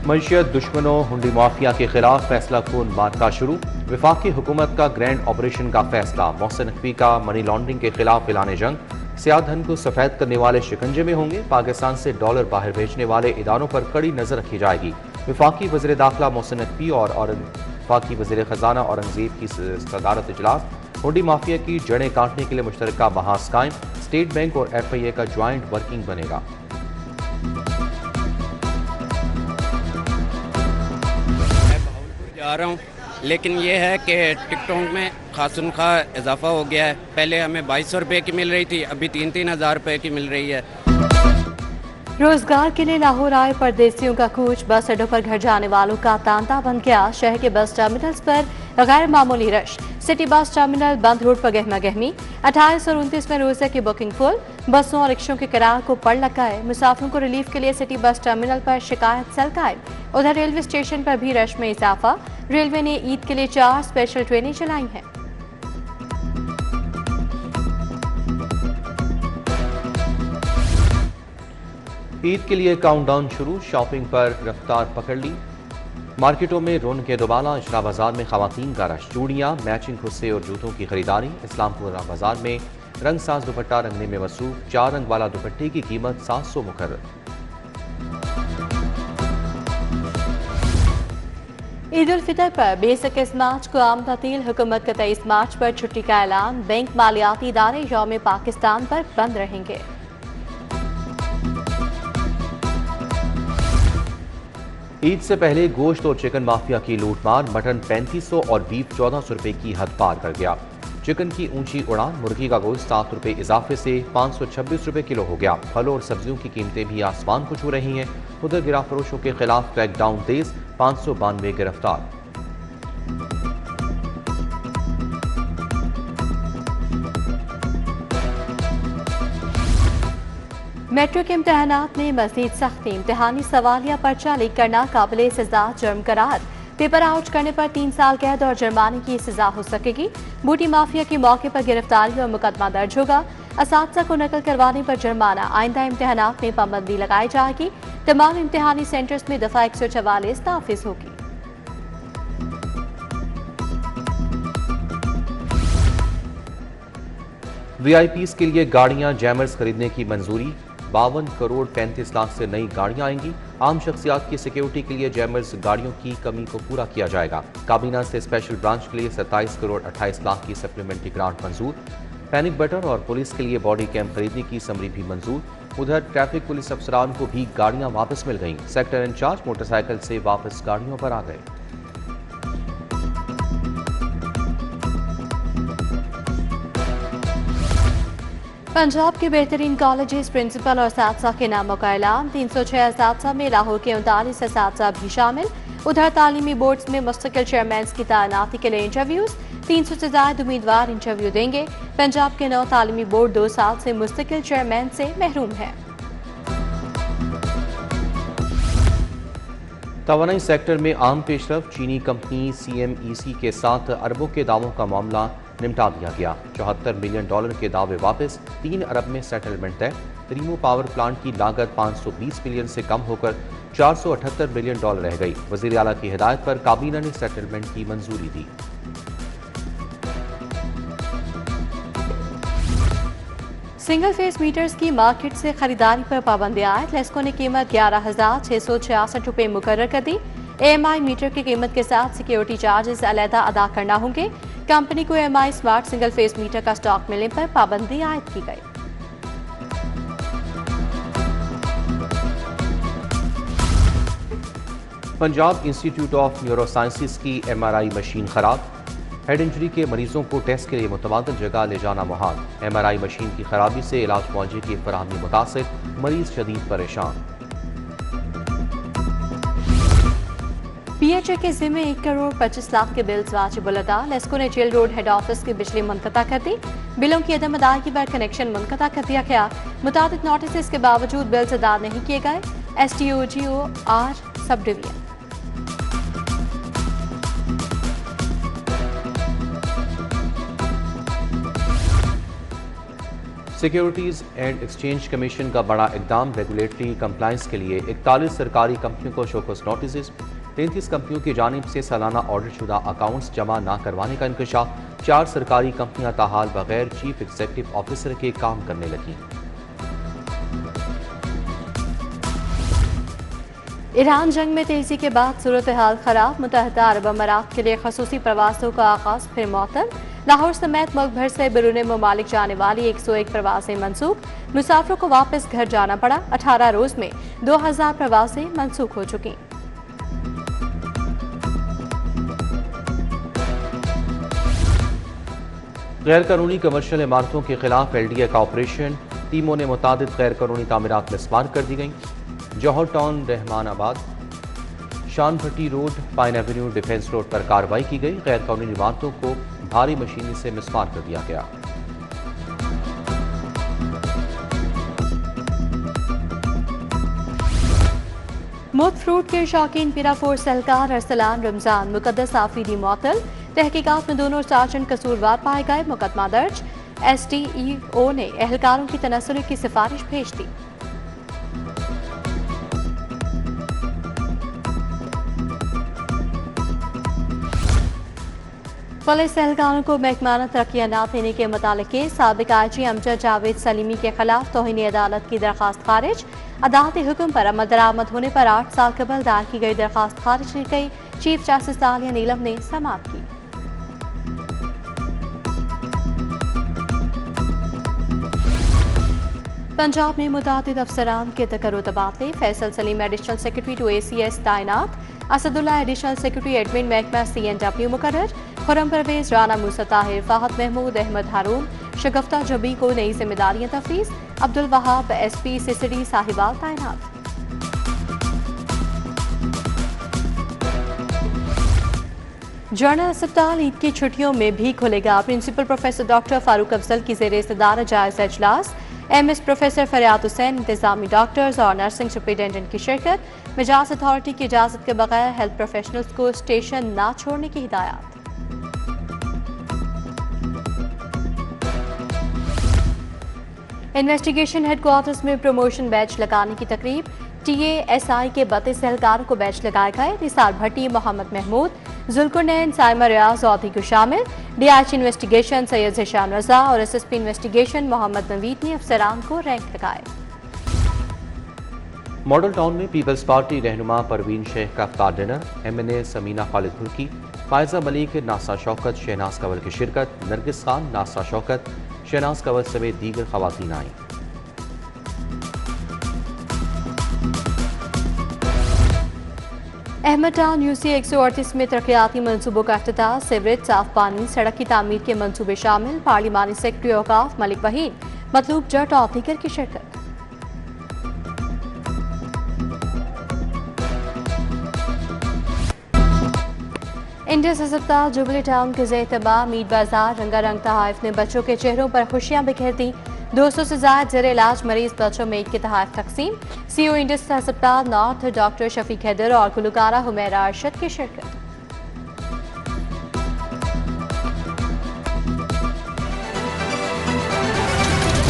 मंशियत दुश्मनों हुंडी माफिया के खिलाफ फैसला खून मार्का शुरू। वफाकी हुकूमत का ग्रैंड ऑपरेशन का फैसला। मोहसिन नकवी का मनी लॉन्ड्रिंग के खिलाफ ऐलान जंग। स्याह धन को सफेद करने वाले शिकंजे में होंगे। पाकिस्तान से डॉलर बाहर भेजने वाले इदारों पर कड़ी नजर रखी जाएगी। वफाकी वज़ीर दाखिला मोहसिन नकवी और वफाकी वज़ीर खजाना औरंगजेब की सदारत इजलास। हुंडी माफिया की जड़ें काटने के लिए मुश्तरका बहास कायम। स्टेट बैंक और FIA का ज्वाइंट वर्किंग बनेगा। जा रहा हूँ, लेकिन ये है कि टिकटों में खासून खा इजाफा हो गया है। पहले हमें 2200 रुपये की मिल रही थी, अभी 3-3 हज़ार रुपये की मिल रही है। रोजगार के लिए लाहौर आए परदेसियों का कूच। बस अड्डों पर घर जाने वालों का तांता बन गया। शहर के बस टर्मिनल्स पर गैर मामूली रश। सिटी बस टर्मिनल बंद रोड पर गहमा गहमी। 28 और 29 में रोजे की बुकिंग फुल। बसों और रिक्शों के किराए को पड़ लगा है। मुसाफिरों को रिलीफ के लिए सिटी बस टर्मिनल पर शिकायत सेल कायम। उधर रेलवे स्टेशन पर भी रश में इजाफा। रेलवे ने ईद के लिए 4 स्पेशल ट्रेनें चलाई हैं। ईद के लिए काउंटडाउन शुरू। शॉपिंग पर रफ्तार पकड़ ली। मार्केटों में रौनक दोबाला। इशरा बाजार में खवातीन का रश। चूड़ियां, मैचिंग खुस्से और जूतों की खरीदारी। इस्लामपुरा बाजार में रंग साज दुपट्टा रंगने में मसरूफ। 4 रंग वाला दुपट्टे की कीमत 700 मुकर्रर। ईद उल फितर पर 21 मार्च को आम तातील। हुकूमत का 23 मार्च पर छुट्टी का ऐलान। बैंक, मालियाती इदारे यौम पाकिस्तान पर बंद रहेंगे। ईद से पहले गोश्त और चिकन माफिया की लूटमार। मटन 3500 और बीफ 1400 रुपए की हद पार कर गया। चिकन की ऊंची उड़ान। मुर्गी का गोश्त 7 रुपए इजाफे से 526 रुपए किलो हो गया। फलों और सब्जियों की कीमतें भी आसमान को छू रही हैं। उधर गिराफरोशों के खिलाफ क्रैकडाउन तेज। 592 गिरफ्तार। मेट्रो के इम्तहानात में मजीद सख्ती। इम्तहानी सवालिया पर्चा लीक करना काबिल सजा जुर्म करार। पेपर आउट करने पर 3 साल कैद और जुर्माने की सजा हो सकेगी। बूटी माफिया के मौके पर गिरफ्तारी और मुकदमा दर्ज होगा। असातिज़ा को नकल करवाने पर जुर्माना। आइंदा इम्तहानात में पाबंदी लगाई जाएगी। तमाम इम्तहानी सेंटर्स में दफा 144 नाफिज होगी। VIPs के लिए गाड़ियां जैमर्स खरीदने की मंजूरी। 52 करोड़ 35 लाख से नई गाड़ियां आएंगी। आम शख्सियात की सिक्योरिटी के लिए जैमर्स गाड़ियों की कमी को पूरा किया जाएगा। काबीना से स्पेशल ब्रांच के लिए 27 करोड़ 28 लाख की सप्लीमेंट्री ग्रांट मंजूर। पैनिक बटन और पुलिस के लिए बॉडी कैम खरीदने की समरी भी मंजूर। उधर ट्रैफिक पुलिस अफसरान को भी गाड़ियां वापस मिल गईं। सेक्टर इंचार्ज मोटरसाइकिल से वापस गाड़ियों पर आ गए। पंजाब के बेहतरीन कॉलेजेस, प्रिंसिपल और असातिज़ा के नामों का ऐलान। 306 असातिज़ा में लाहौर के 39 असातिज़ा भी शामिल। उधर तालीमी बोर्ड्स में मुस्तकिल चेयरमैन की तैनाती के लिए इंटरव्यूज। 300 से ज्यादा उम्मीदवार इंटरव्यू देंगे। पंजाब के 9 तालीमी बोर्ड 2 साल से मुस्तकिल चेयरमैन से महरूम है। तवानाई सेक्टर में आम पेशरफ। चीनी कंपनी CMEC के साथ अरबों के दावों का मामला निपटा दिया गया। $74 मिलियन के दावे वापस। 3 अरब में सेटलमेंट तय। रीमो पावर प्लांट की लागत 520 मिलियन से कम होकर $478 मिलियन रह गई। वजीर आला की हिदायत पर काबीना ने सेटलमेंट की मंजूरी दी। सिंगल फेस मीटर्स की मार्केट से खरीदारी पर पाबंदी आयद। लेस्को ने कीमत 11,666 रुपये मुकर्रर कर दी। AMI मीटर की कीमत के साथ सिक्योरिटी चार्जेस अलहदा अदा करना होंगे। कंपनी को AMI smart single phase meter का स्टॉक मिलने पर पाबंदी आयद की गई। Punjab institute of neuro sciences की MRI मशीन खराब। हेड इंजरी के मरीजों को टेस्ट के लिए मुतबादल जगह ले जाना मुहाल। MRI मशीन की खराबी से इलाज मुआवजे की फराहमी मुतासिर। मरीज शदीद परेशान। PHA के जिम्मे 1 करोड़ 25 लाख के बिल्स वाजिब अदा। लेस्को ने जेल रोड हेड ऑफिस की बिजली मुनक़ता कर दी। बिलों की अदम अदायगी पर कनेक्शन मुनक़ता कर दिया गया। मुताबिक नोटिस के बावजूद बिल्स अदा नहीं किए गए। STOGOR sub division. Securities and exchange commission का बड़ा इकदाम, रेगुलेटरी कंप्लाइंस के लिए 41 सरकारी कंपनियों को शोकस नोटिस, 33 कंपनियों की जानिब से सालाना ऑडिट शुदा अकाउंट्स जमा ना करवाने का इंकशाफ, 4 सरकारी कंपनियां ताहाल बगैर चीफ एग्जीक्यूटिव ऑफिसर के काम करने लगी। ईरान जंग में तेजी के बाद सूरत हाल खराब, मुत्तहदा अरब अमारात के लिए खसूसी प्रवासों का आगाज फिर मअतल। लाहौर समेत मुल्क भर से बैरून ममालिक जाने वाली 101 प्रवासें मनसूख, मुसाफिरों को वापस घर जाना पड़ा। 18 रोज में 2000 प्रवासें मनसूख हो चुकी। गैर कानूनी कमर्शियल इमारतों के खिलाफ LDA का ऑपरेशन, टीमों ने मुतादिद गैर कानूनी तामीरात मिसमार कर दी गई। जौहर town, Rahmanabad, Shan Bhatti road, pine avenue, defence road पर कार्रवाई की गई। गैर कानूनी इमारतों को भारी मशीनी से मिसमार कर दिया गया। मुफ्त फ्रूट के शौकीन पीरापुर सहलकार अरसलान रमजान मुकद्दस आफरीदी मअतल। तहकीकात में दोनों सार्जेंट कसूरवार पाए गए, मुकदमा दर्ज। SDEO ने एहलकारों की तनस्सुली की सिफारिश भेज दी। पुलिस एहलकारों को महकमाना तरक्कियां न देने के मुतालिके साबिक IG अमजद जावेद सलीमी के खिलाफ तौहीन अदालत की दरखास्त खारिज। अदालती हुक्म पर अमल दरामद होने पर 8 साल कबल दायर की गई दरखास्त खारिज की गई। चीफ जस्टिस आलिया नीलम ने समाअत की। पंजाब में मुतादिद अफसरान के तकर्रुर तबादले, Faisal Saleem additional secretary to ACS तैनात, असदुल्ला एडिशनल सेक्रेटरी एडमिन महकमा CNW मुकर्रर, खुर्रम परवेज, राना मूसा ताहिर, फाहद महमूद, अहमद हारून, शगफ्ता जबी को नई जिम्मेदारियां तफवीज, अब्दुल वहाब SP सिसडी साहिबाल तैनात। जनरल अस्पताल ईद की छुट्टियों में भी खुलेगा। Principal professor doctor Farooq Afzal की ज़ेर इस्तदार जायज़ा इजलास। MS प्रोफेसर फरियाद हुसैन, इंतजामी डॉक्टर्स और नर्सिंग सुपरिटेंडेंट की शिरकत। मिजाज अथॉरिटी की इजाज़त के बगैर हेल्थ प्रोफेशनल्स को स्टेशन ना छोड़ने की हिदायत। इन्वेस्टिगेशन हेडक्वार्टर्स में प्रमोशन बैच लगाने की तकरीब। TASI के 32 एहलकारों को बैच लगाए गए। निसार भट्टी, मोहम्मद महमूद, जुल्कुरनैन, साइमा रियाज औधी को शामिल। DIC इन्वेस्टिगेशन सैयद ज़िशान रजा और SSP इन्वेस्टिगेशन मोहम्मद नवीद ने अफसरान को रैंक लगाए। मॉडल टाउन में पीपल्स पार्टी रहनुमा परवीन शेख का इफ्तार डिनर। MNA समीना खालिद मुल्की, फायजा मलिक, नासा शौकत, शहनाज कंवल की शिरकत। नरगिस खान, नासा शौकत, शहनाज कंवल समेत दीगर खवातीन आई। अहमद टाउन UC 138 में तरक्याती मनसूबों का इफ्तिताह। सीवरेज, साफ पानी, सड़क की तामीर के मनसूबे शामिल। पार्लिमानी सेक्रेटरी औकाफ मलिक वहीद, मतलूब जट और दीगर की शिरकत। इंडस अस्पताल जुबली टाउन के ज़ेर-ए-तबाह मीट बाजार रंगारंग तहाइफ ने बच्चों के चेहरों पर खुशियां बिखेर दी। 200 से ज्यादा जेर इलाज मरीज बच्चों में ईद के तहाइफ तकसीम। CO इंडस अस्पताल नॉर्थ डॉक्टर शफीक हैदर और गुलकारा हुमैरा अरशद की शिरकत।